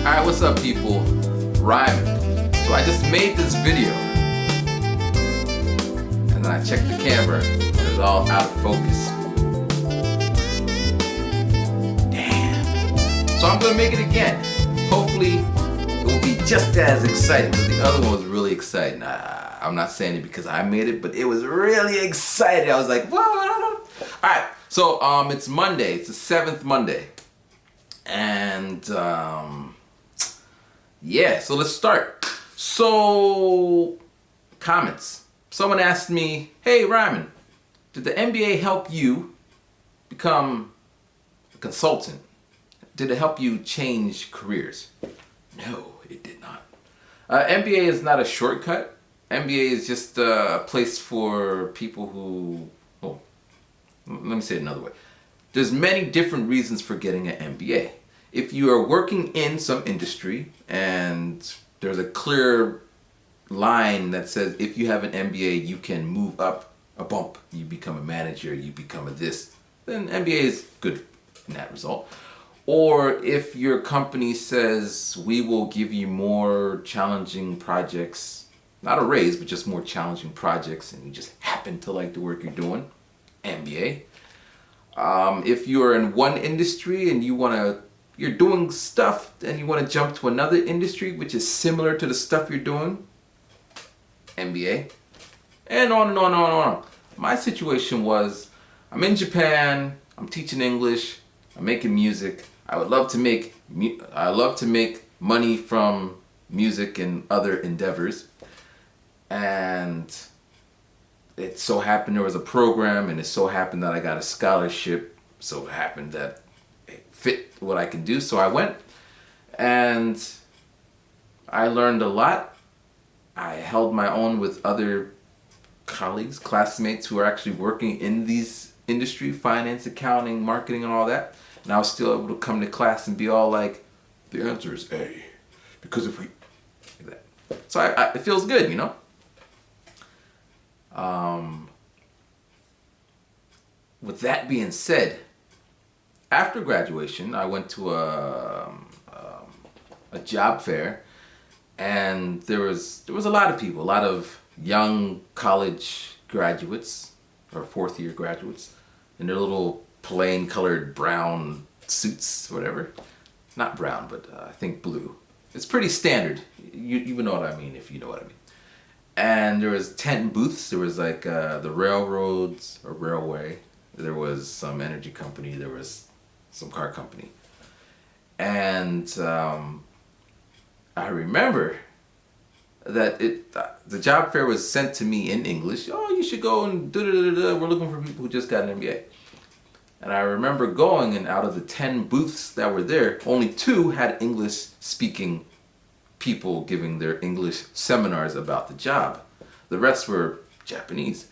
Alright, what's up people? Ryman. So I just made this video and then I checked the camera and it was all out of focus. Damn. So I'm gonna make it again. Hopefully it will be just as exciting, because the other one was really exciting. I'm not saying it because I made it, but it was really exciting. I was like, whoa. Alright, so it's Monday. It's the 7th Monday. And yeah, so let's start. So, comments. Someone asked me, hey Ryman, did the MBA help you become a consultant? Did it help you change careers? No, it did not. MBA is not a shortcut. MBA is just a place for people who, well, let me say it another way. There's many different reasons for getting an MBA. If you are working in some industry and there's a clear line that says if you have an MBA you can move up a bump, you become a manager, you become a this, then MBA is good in that result. Or if your company says we will give you more challenging projects, not a raise, but just more challenging projects, and you just happen to like the work you're doing, MBA. If you're in one industry and you're doing stuff and you want to jump to another industry which is similar to the stuff you're doing, MBA. And on and on and on and on. My situation was, I'm in Japan, I'm teaching English, I'm making music. I love to make money from music and other endeavors. And it so happened there was a program, and it so happened that I got a scholarship. So it happened that it fit what I can do. So I went and I learned a lot. I held my own with other colleagues, classmates who are actually working in these industry, finance, accounting, marketing, and all that. And I was still able to come to class and be all like, the answer is A. Because if we... Like that. So it feels good, you know? With that being said, after graduation, I went to a job fair, and there was a lot of people, a lot of young college graduates or fourth year graduates in their little plain colored brown suits, whatever. Not brown, but I think blue. It's pretty standard. You know what I mean if you know what I mean. And there was 10 booths. There was like the railroads or railway. There was some energy company. There was some car company. And I remember that the job fair was sent to me in English. Oh, you should go and da-da-da-da. We're looking for people who just got an MBA. And I remember going, and out of the 10 booths that were there, only 2 had English speaking people giving their English seminars about the job. The rest were Japanese.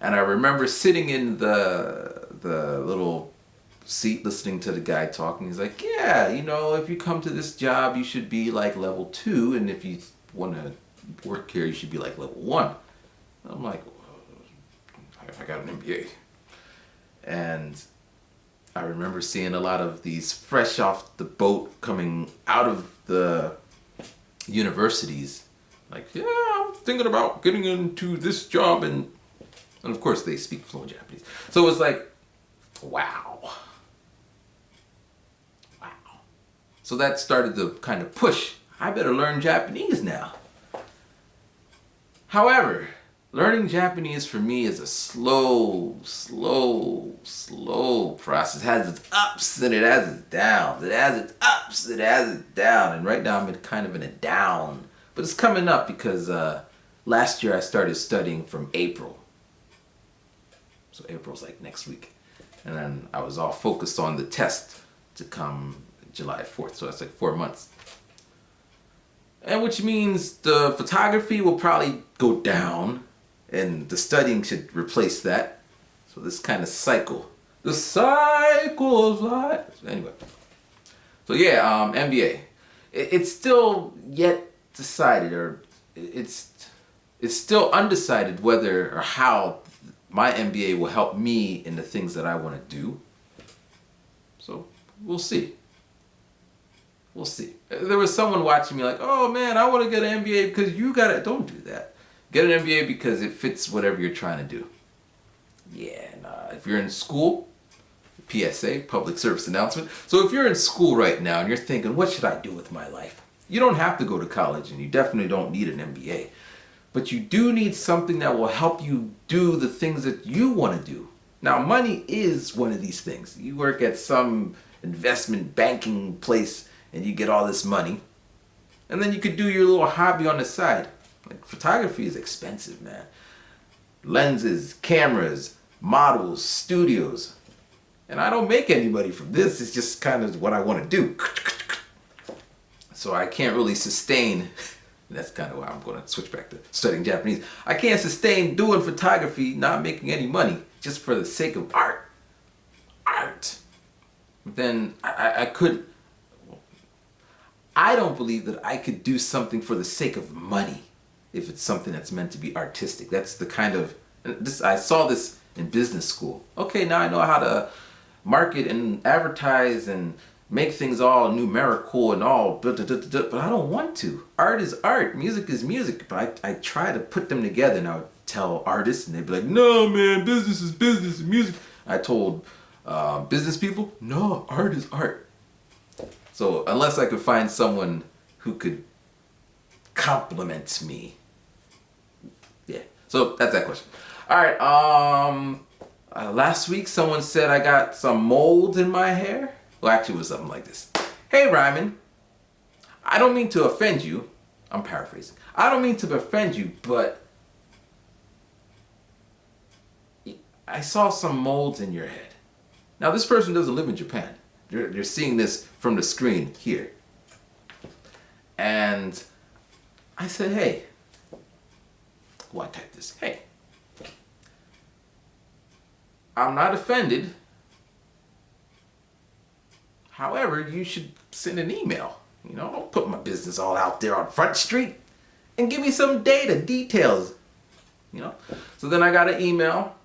And I remember sitting in the little seat listening to the guy talking. He's like, yeah, you know, if you come to this job you should be like level 2, and if you want to work here you should be like level 1. And I'm like, well, I got an MBA. And I remember seeing a lot of these fresh off the boat coming out of the universities, like, yeah, I'm thinking about getting into this job, and of course they speak fluent Japanese. So it was like, wow. So that started to kind of push, I better learn Japanese now. However, learning Japanese for me is a slow process. It has its ups and it has its downs. It has its ups, it has its downs. And right now I'm kind of in a down. But it's coming up because last year I started studying from April. So April's like next week. And then I was all focused on the test to come July 4th. So that's like 4 months. And which means the photography will probably go down, and the studying should replace that. So this kind of cycle. The cycle of life. Anyway. So yeah, MBA. It's still yet decided, or it's still undecided whether or how my MBA will help me in the things that I want to do. So we'll see. We'll see. There was someone watching me like, oh man, I want to get an MBA because you got it. Don't do that. Get an MBA because it fits whatever you're trying to do. Yeah, nah. If you're in school, PSA, public service announcement. So if you're in school right now and you're thinking, what should I do with my life? You don't have to go to college and you definitely don't need an MBA. But you do need something that will help you do the things that you want to do. Now, money is one of these things. You work at some investment banking place and you get all this money. And then you could do your little hobby on the side. Like photography is expensive, man. Lenses, cameras, models, studios. And I don't make any money from this. It's just kind of what I want to do. So I can't really sustain. That's kind of why I'm going to switch back to studying Japanese. I can't sustain doing photography, not making any money, just for the sake of art. Art. But then I could. I don't believe that I could do something for the sake of money if it's something that's meant to be artistic. That's the kind of. I saw this in business school. Okay, now I know how to market and advertise and make things all numerical and all, but I don't want to. Art is art. Music is music. But I try to put them together, and I would tell artists, and they'd be like, no, man, business is business and music. I told business people, no, art is art. So unless I could find someone who could compliment me. Yeah, so that's that question. All right, last week someone said I got some mold in my hair. Well, actually it was something like this. Hey, Ryman, I don't mean to offend you. I'm paraphrasing. I don't mean to offend you, but I saw some molds in your head. Now, this person doesn't live in Japan. They're seeing this from the screen here. And I said, hey. Well, I typed this. Hey. I'm not offended. However, you should send an email. You know, don't put my business all out there on Front Street. And give me some data, details. You know? So then I got an email.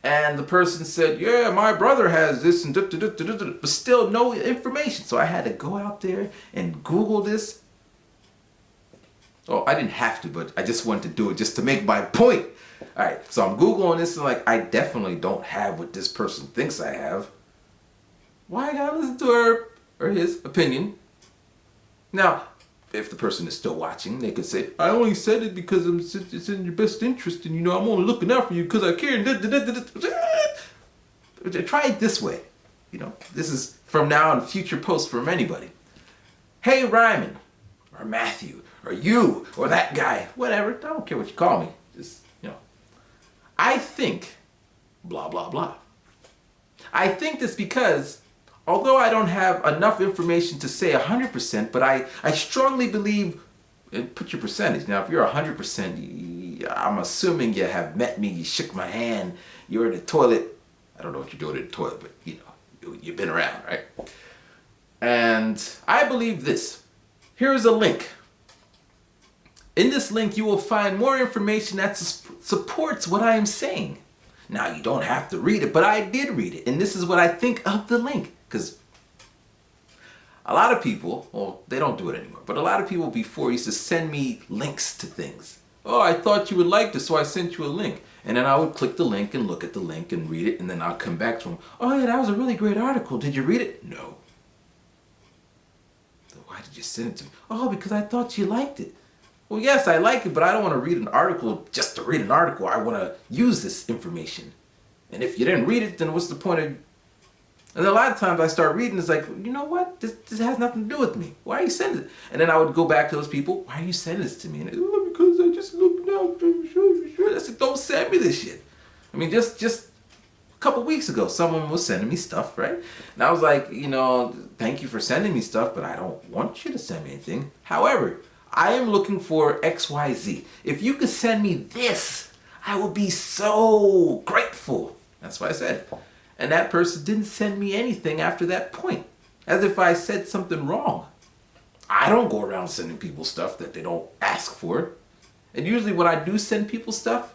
And the person said, yeah, my brother has this and but still no information. So I had to go out there and Google this. Oh, I didn't have to, but I just wanted to do it just to make my point. All right, so I'm Googling this and like, I definitely don't have what this person thinks I have. Why I gotta listen to her or his opinion? Now, if the person is still watching, they could say, I only said it because it's in your best interest and, you know, I'm only looking out for you because I care. Try it this way. You know, this is from now on future posts from anybody. Hey, Ryman, or Matthew, or you, or that guy, whatever. I don't care what you call me. Just, you know. I think, blah, blah, blah. I think this because although I don't have enough information to say 100%, but I strongly believe, and put your percentage. Now, if you're 100%, I'm assuming you have met me, you shook my hand, you're in the toilet. I don't know what you're doing in the toilet, but you know, you've been around, right? And I believe this. Here is a link. In this link, you will find more information that supports what I am saying. Now, you don't have to read it, but I did read it. And this is what I think of the link. Because a lot of people, well, they don't do it anymore, but a lot of people before used to send me links to things. Oh, I thought you would like this, so I sent you a link. And then I would click the link and look at the link and read it, and then I'll come back to them. Oh, yeah, that was a really great article. Did you read it? No. So why did you send it to me? Oh, because I thought you liked it. Well, yes, I like it, but I don't want to read an article just to read an article. I want to use this information. And if you didn't read it, then what's the point of... And a lot of times I start reading, it's like, you know what? This has nothing to do with me. Why are you sending it? And then I would go back to those people. Why are you sending this to me? And oh, because I just looked out. I said, don't send me this shit. I mean, just a couple weeks ago, someone was sending me stuff, right? And I was like, you know, thank you for sending me stuff, but I don't want you to send me anything. However, I am looking for XYZ. If you could send me this, I will be so grateful. That's what I said. And that person didn't send me anything after that point. As if I said something wrong. I don't go around sending people stuff that they don't ask for. And usually when I do send people stuff,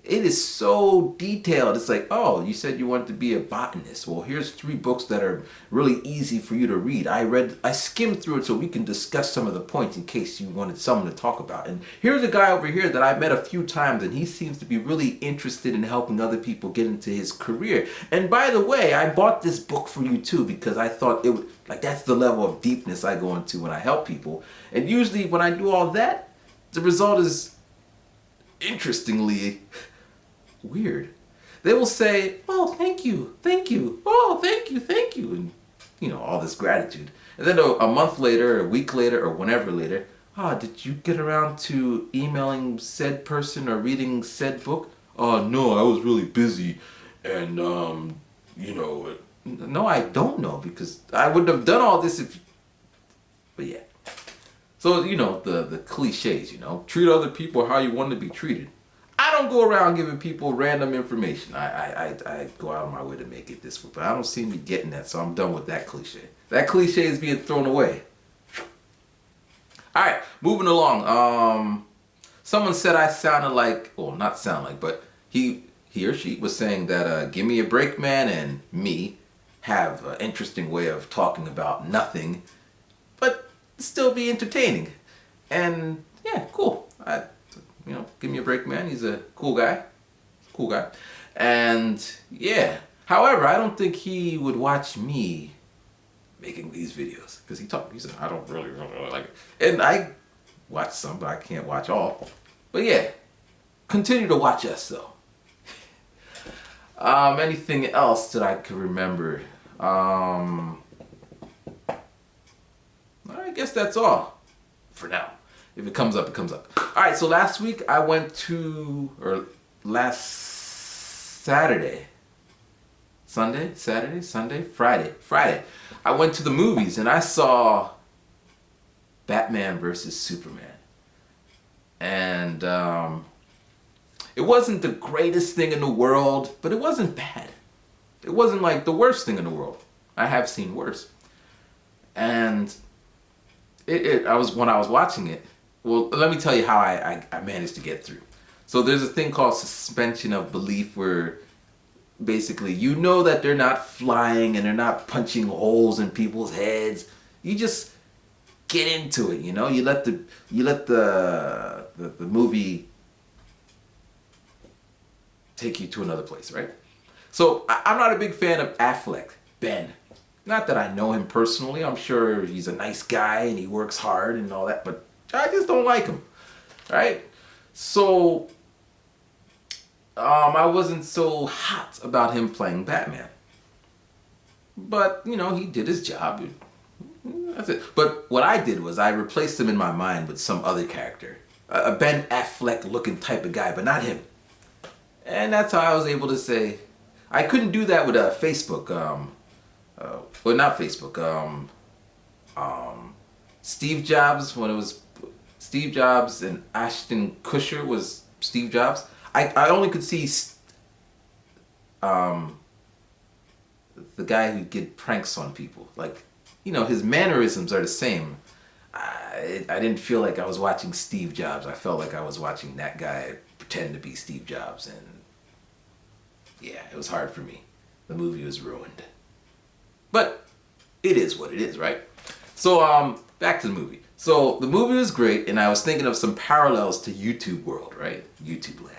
It is so detailed. It's like, oh, you said you wanted to be a botanist. Well, here's 3 books that are really easy for you to read. I skimmed through it so we can discuss some of the points in case you wanted someone to talk about. And here's a guy over here that I met a few times, and he seems to be really interested in helping other people get into his career. And by the way, I bought this book for you too because I thought it would, like, that's the level of deepness I go into when I help people. And usually when I do all that, the result is interestingly weird. They will say, oh, thank you, oh, thank you, and all this gratitude. And then a month later, a week later, or whenever later, did you get around to emailing said person or reading said book? Oh, no, I was really busy, and no, I don't know, because I wouldn't have done all this if, but yeah. So, the cliches, treat other people how you want to be treated. I don't go around giving people random information. I go out of my way to make it this way, but I don't seem to be getting that, so I'm done with that cliche. That cliche is being thrown away. All right, moving along. Someone said I sounded like, well, not sound like, but he or she was saying that Give Me a Break Man and me have an interesting way of talking about nothing, but still be entertaining. And yeah, cool. Give Me a Break Man. He's a cool guy. And yeah. However, I don't think he would watch me making these videos because he said, I don't really like it. And I watch some, but I can't watch all. But yeah, continue to watch us though. Anything else that I could remember? I guess that's all for now. If it comes up, it comes up. All right, so last week I went to, or last Saturday, Friday, I went to the movies and I saw Batman versus Superman. And it wasn't the greatest thing in the world, but it wasn't bad. It wasn't like the worst thing in the world. I have seen worse. And when I was watching it, well, let me tell you how I managed to get through. So there's a thing called suspension of belief where basically that they're not flying and they're not punching holes in people's heads. You just get into it, You let the movie take you to another place, right? So I'm not a big fan of Affleck, Ben. Not that I know him personally. I'm sure he's a nice guy and he works hard and all that, but I just don't like him, right? So I wasn't so hot about him playing Batman. But, he did his job. That's it. But what I did was I replaced him in my mind with some other character. A Ben Affleck looking type of guy, but not him. And that's how I was able to say, I couldn't do that with Facebook. Well, not Facebook. Steve Jobs, when it was Steve Jobs and Ashton Kutcher was Steve Jobs. I only could see the guy who did pranks on people. Like, his mannerisms are the same. I didn't feel like I was watching Steve Jobs. I felt like I was watching that guy pretend to be Steve Jobs. And yeah, it was hard for me. The movie was ruined. But it is what it is, right? So back to the movie. So the movie was great, and I was thinking of some parallels to YouTube world, right? YouTube land.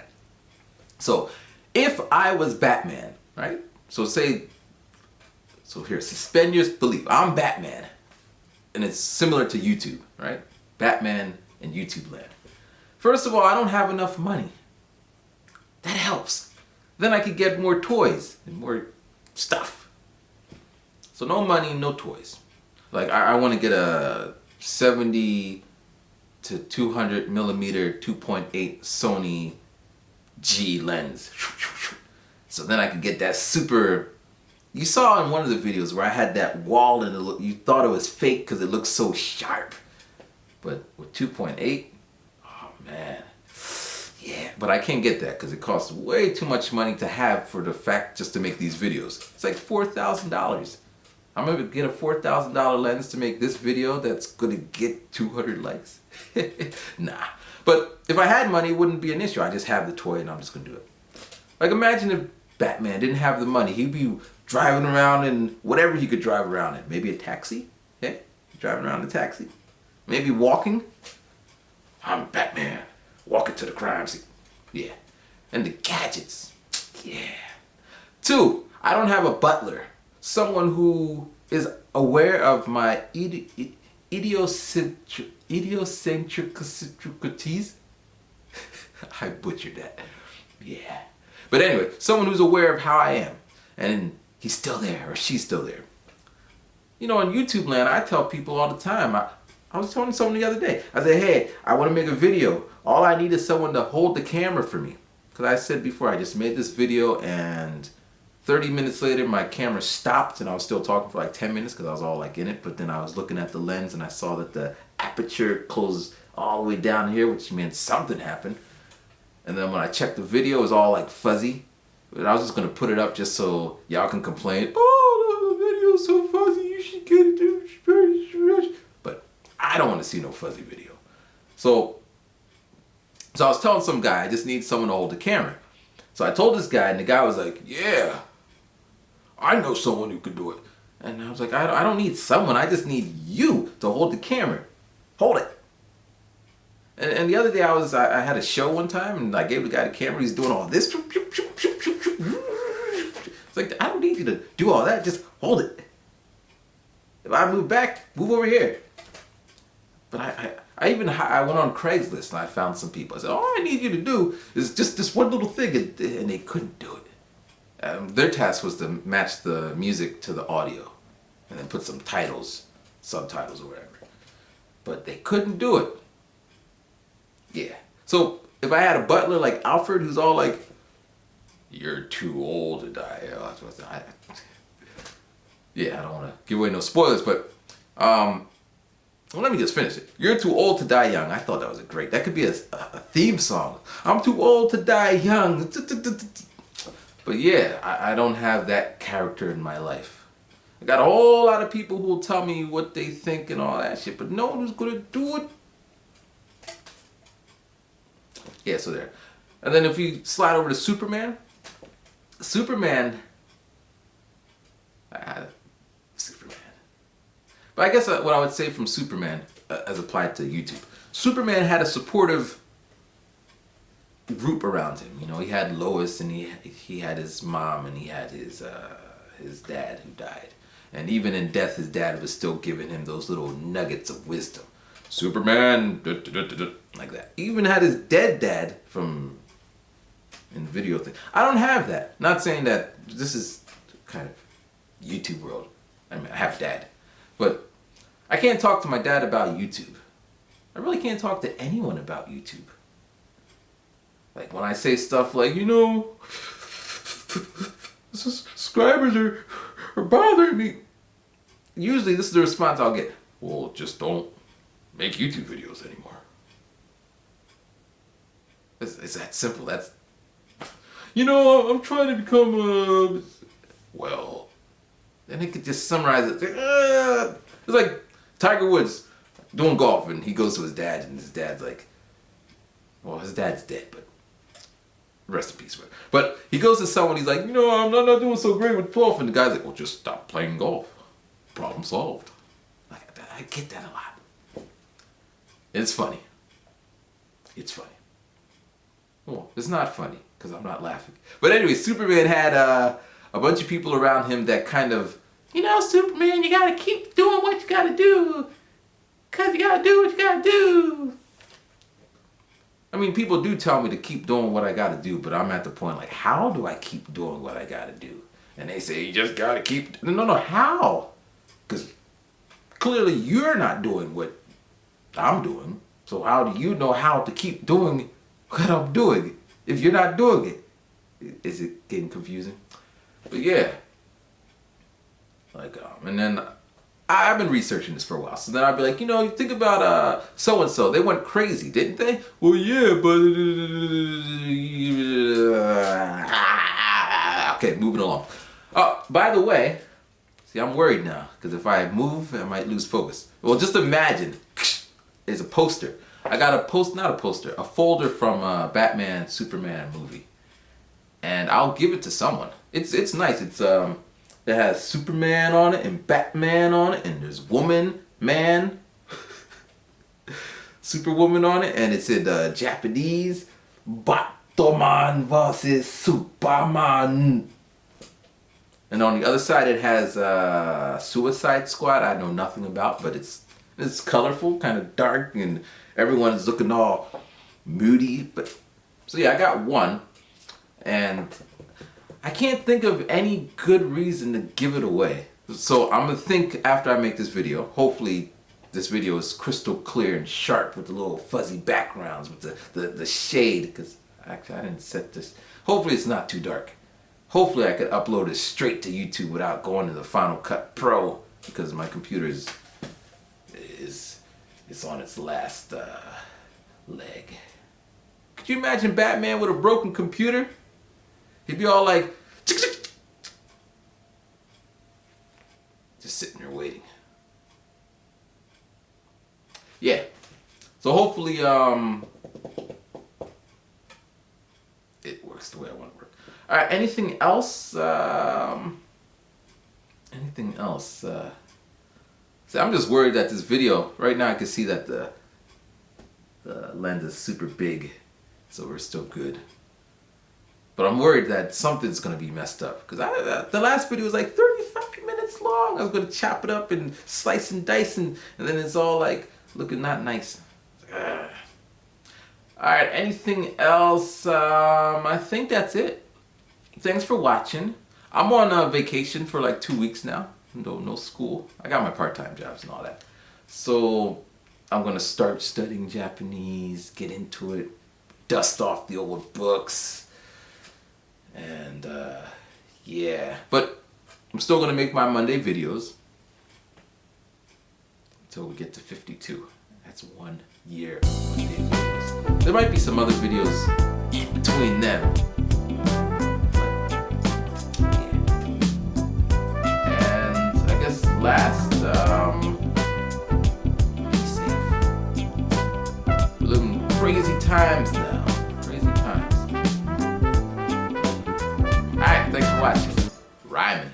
So if I was Batman, right? So here, suspend your belief. I'm Batman. And it's similar to YouTube, right? Batman and YouTube land. First of all, I don't have enough money. That helps. Then I could get more toys and more stuff. So no money, no toys. Like I want to get a 70 to 200 millimeter 2.8 Sony G lens. So then I could get that super. You saw in one of the videos where I had that wall and you thought it was fake because it looked so sharp. But with 2.8, oh man. Yeah, but I can't get that because it costs way too much money to have for the fact just to make these videos. It's like $4,000. I'm going to get a $4,000 lens to make this video that's going to get 200 likes. Nah. But if I had money, it wouldn't be an issue. I just have the toy and I'm just going to do it. Like imagine if Batman didn't have the money. He'd be driving around in whatever he could drive around in. Maybe a taxi. Yeah, driving around in a taxi. Maybe walking. I'm Batman. Walking to the crime scene. Yeah. And the gadgets. Yeah. 2, I don't have a butler. Someone who is aware of my idiosyncrasies. I butchered that. Yeah. But anyway, someone who's aware of how I am. And he's still there, or she's still there. You know, on YouTube land, I tell people all the time. I was telling someone the other day. I said, hey, I want to make a video. All I need is someone to hold the camera for me. Because I said before, I just made this video and 30 minutes later, my camera stopped and I was still talking for like 10 minutes because I was all like in it. But then I was looking at the lens and I saw that the aperture closed all the way down here, which meant something happened. And then when I checked the video, it was all like fuzzy. But I was just going to put it up just so y'all can complain. Oh, the video's so fuzzy. You should get it, dude. But I don't want to see no fuzzy video. So I was telling some guy, I just need someone to hold the camera. So I told this guy, and the guy was like, yeah, I know someone who could do it. And I was like, I don't need someone. I just need you to hold the camera. Hold it. And the other day I had a show one time, and I gave the guy the camera. He's doing all this. It's like, I don't need you to do all that. Just hold it. If I move back, move over here. But I went on Craigslist and I found some people. I said, all I need you to do is just this one little thing, and they couldn't do it. Their task was to match the music to the audio and then put some titles, subtitles or whatever. But they couldn't do it. Yeah. So if I had a butler like Alfred who's all like, you're too old to die. Yeah, I don't want to give away no spoilers, but well, let me just finish it. You're too old to die young. I thought that was that could be a theme song. I'm too old to die young. But yeah, I don't have that character in my life. I got a whole lot of people who will tell me what they think and all that shit, but no one who's gonna do it. Yeah, so there. And then if you slide over to Superman. Superman. But I guess what I would say from Superman, as applied to YouTube, Superman had a supportive group around him. You know, he had Lois, and he had his mom, and he had his dad who died. And even in death, his dad was still giving him those little nuggets of wisdom. Superman, like that. He even had his dead dad from in the video thing. I don't have that. Not saying that this is kind of YouTube world. I mean, I have dad. But I can't talk to my dad about YouTube. I really can't talk to anyone about YouTube. Like when I say stuff like, you know, subscribers are bothering me. Usually this is the response I'll get. Well, just don't make YouTube videos anymore. It's that simple. That's, you know, I'm trying to become well, then they could just summarize it. It's like Tiger Woods doing golf, and he goes to his dad, and his dad's like, well, his dad's dead, but rest in peace. But he goes to someone, he's like, you know, I'm not doing so great with golf, and the guy's like, well, just stop playing golf. Problem solved. Like, I get that a lot. It's funny. It's funny. Well, it's not funny, because I'm not laughing. But anyway, Superman had a bunch of people around him that kind of, you know, Superman, you gotta keep doing what you gotta do, because you gotta do what you gotta do. I mean, people do tell me to keep doing what I gotta do, but I'm at the point like, how do I keep doing what I gotta do? And they say, you just gotta keep, no, how? Because clearly you're not doing what I'm doing, so how do you know how to keep doing what I'm doing if you're not doing it? Is it getting confusing? But yeah, like, and then I've been researching this for a while. So then I'd be like, you know, you think about so-and-so. They went crazy, didn't they? Well, yeah, but... Okay, moving along. By the way, see, I'm worried now. Because if I move, I might lose focus. Well, just imagine. There's a poster. I got a folder from Batman, Superman movie. and I'll give it to someone. It's nice. It has Superman on it and Batman on it, and there's woman, man, Superwoman on it, and it's in Japanese. Batman versus Superman. And on the other side, it has Suicide Squad. I know nothing about, but it's colorful, kind of dark, and everyone's looking all moody. But so yeah, I got one, and I can't think of any good reason to give it away. So I'm gonna think after I make this video. Hopefully this video is crystal clear and sharp with the little fuzzy backgrounds with the shade, because actually I didn't set this. Hopefully it's not too dark. Hopefully I could upload it straight to YouTube without going to the Final Cut Pro, because my computer is on its last leg. Could you imagine Batman with a broken computer? He'd be all like, just sitting there waiting. Yeah. So hopefully it works the way I want it to work. All right. Anything else? Anything else? See, I'm just worried that this video right now I can see that the lens is super big, so we're still good. But I'm worried that something's gonna be messed up, because the last video was like 35 minutes long. I was gonna chop it up and slice and dice, and then it's all like looking not nice. Ugh. All right, anything else? I think that's it. Thanks for watching. I'm on vacation for like 2 weeks now. No school. I got my part-time jobs and all that. So I'm gonna start studying Japanese, get into it, dust off the old books, and yeah. But I'm still gonna make my Monday videos until we get to 52. That's 1 year of Monday videos. There might be some other videos between them. But, yeah. And I guess last, be safe. We're living crazy times now. Crazy times. Alright, thanks for watching. Rhyming.